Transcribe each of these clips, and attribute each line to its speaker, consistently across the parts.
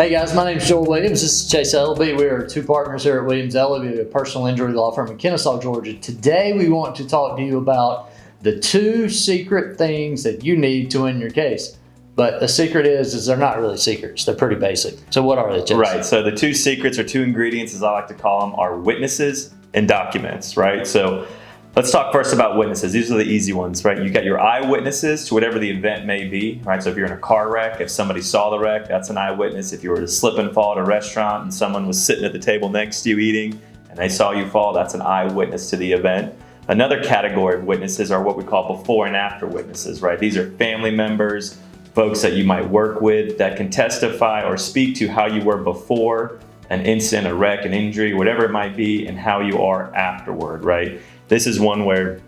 Speaker 1: Hey guys, my name is Joel Williams. This is Chase Elleby. We are two partners here at Williams Elleby, a personal injury law firm in Kennesaw, Georgia. Today we want to talk to you about the two secret things that you need to win your case. But the secret is they're not really secrets. They're pretty basic. So what are they, Chase?
Speaker 2: Right. So the two secrets, or two ingredients as I like to call them, are witnesses and documents, right? So let's talk first about witnesses. These are the easy ones, right? You got your eyewitnesses to whatever the event may be, right? So if you're in a car wreck, if somebody saw the wreck, that's an eyewitness. If you were to slip and fall at a restaurant and someone was sitting at the table next to you eating and they saw you fall, that's an eyewitness to the event. Another category of witnesses are what we call before and after witnesses, right? These are family members, folks that you might work with that can testify or speak to how you were before an incident, a wreck, an injury, whatever it might be, and how you are afterward, right? This is one where,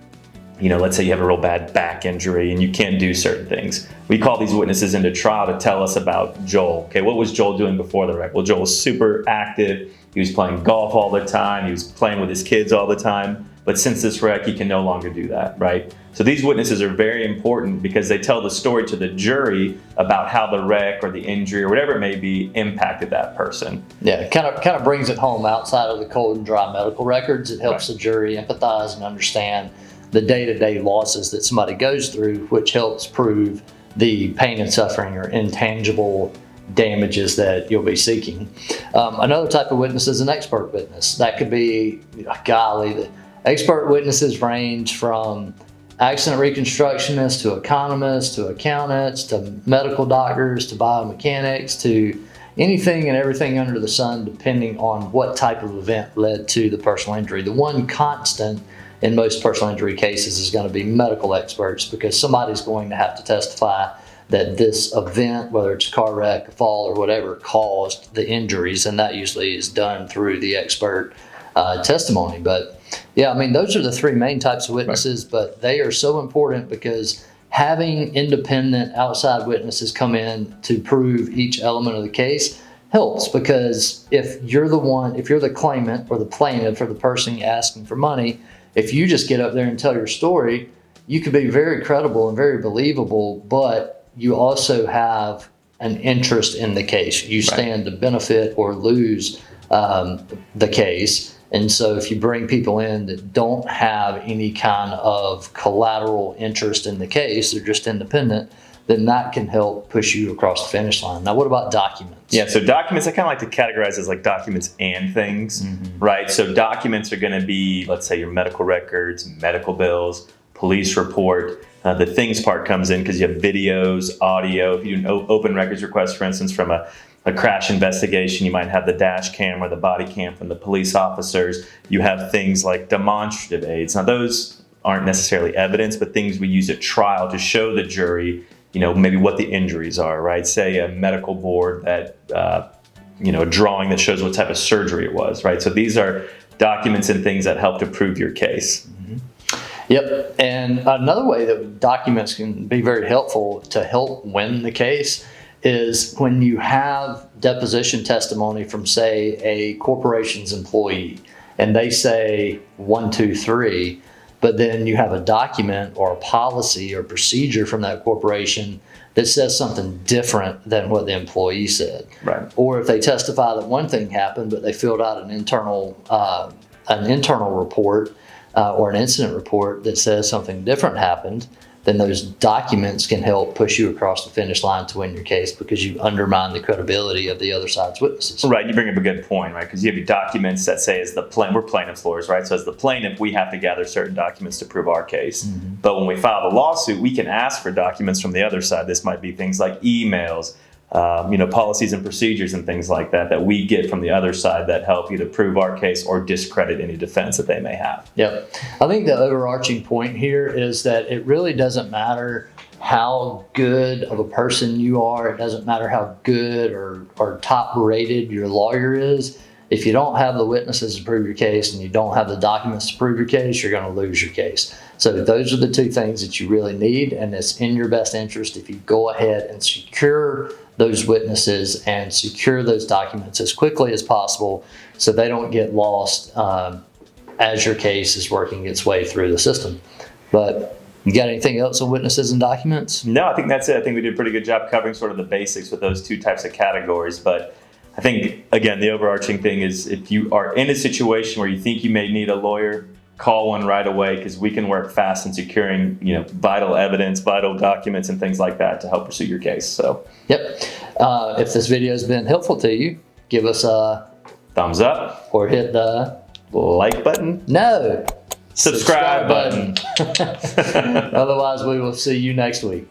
Speaker 2: let's say you have a real bad back injury and you can't do certain things. We call these witnesses into trial to tell us about Joel. Okay, what was Joel doing before the wreck? Well, Joel was super active. He was playing golf all the time. He was playing with his kids all the time. But since this wreck, he can no longer do that, right? So these witnesses are very important because they tell the story to the jury about how the wreck or the injury or whatever it may be impacted that person.
Speaker 1: Yeah, it kind of brings it home outside of the cold and dry medical records. It helps the jury empathize and understand the day-to-day losses that somebody goes through, which helps prove the pain and suffering or intangible damages that you'll be seeking. Another type of witness is an expert witness. That could be, the expert witnesses range from accident reconstructionists to economists to accountants to medical doctors to biomechanics to anything and everything under the sun, depending on what type of event led to the personal injury. The one constant in most personal injury cases is going to be medical experts, because somebody's going to have to testify that this event, whether it's a car wreck, a fall, or whatever, caused the injuries, and that usually is done through the expert testimony. But yeah, those are the three main types of witnesses, but they are so important because having independent outside witnesses come in to prove each element of the case helps, because if you're the claimant or the plaintiff or the person asking for money, if you just get up there and tell your story, you could be very credible and very believable, but you also have an interest in the case. You stand to benefit or lose the case. And so if you bring people in that don't have any kind of collateral interest in the case, they're just independent, then that can help push you across the finish line. Now, what about documents?
Speaker 2: Yeah, so documents, I kind of like to categorize as like documents and things, right? So documents are going to be, let's say, your medical records, medical bills, police report. The things part comes in because you have videos, audio. If you do an open records request, for instance, from a crash investigation, you might have the dash cam or the body cam from the police officers. You have things like demonstrative aids. Now, those aren't necessarily evidence, but things we use at trial to show the jury, maybe what the injuries are, right? Say a medical board that, a drawing that shows what type of surgery it was, right? So these are documents and things that help to prove your case.
Speaker 1: Yep. And another way that documents can be very helpful to help win the case is when you have deposition testimony from, say, a corporation's employee, and they say 1, 2, 3, but then you have a document or a policy or procedure from that corporation that says something different than what the employee said.
Speaker 2: Right.
Speaker 1: Or if they testify that one thing happened, but they filled out an internal report or an incident report that says something different happened, then those documents can help push you across the finish line to win your case, because you undermine the credibility of the other side's witnesses.
Speaker 2: Right, you bring up a good point, right? Because you have your documents that say, we're plaintiff's lawyers, right? So as the plaintiff, we have to gather certain documents to prove our case. But when we file the lawsuit, we can ask for documents from the other side. This might be things like emails, policies and procedures and things like that we get from the other side that help you to prove our case or discredit any defense that they may have.
Speaker 1: Yep. I think the overarching point here is that it really doesn't matter how good of a person you are. It doesn't matter how good or top rated your lawyer is. If you don't have the witnesses to prove your case and you don't have the documents to prove your case, you're going to lose your case. So those are the two things that you really need, and it's in your best interest if you go ahead and secure those witnesses and secure those documents as quickly as possible so they don't get lost as your case is working its way through the system. But you got anything else on witnesses and documents?
Speaker 2: No, I think that's it. I think we did a pretty good job covering sort of the basics with those two types of categories. But I think, again, the overarching thing is if you are in a situation where you think you may need a lawyer, call one right away, because we can work fast in securing, vital evidence, vital documents, and things like that to help pursue your case. So,
Speaker 1: Yep. If this video has been helpful to you, give us a
Speaker 2: thumbs up
Speaker 1: or hit the
Speaker 2: like button.
Speaker 1: No.
Speaker 2: Subscribe button.
Speaker 1: Otherwise, we will see you next week.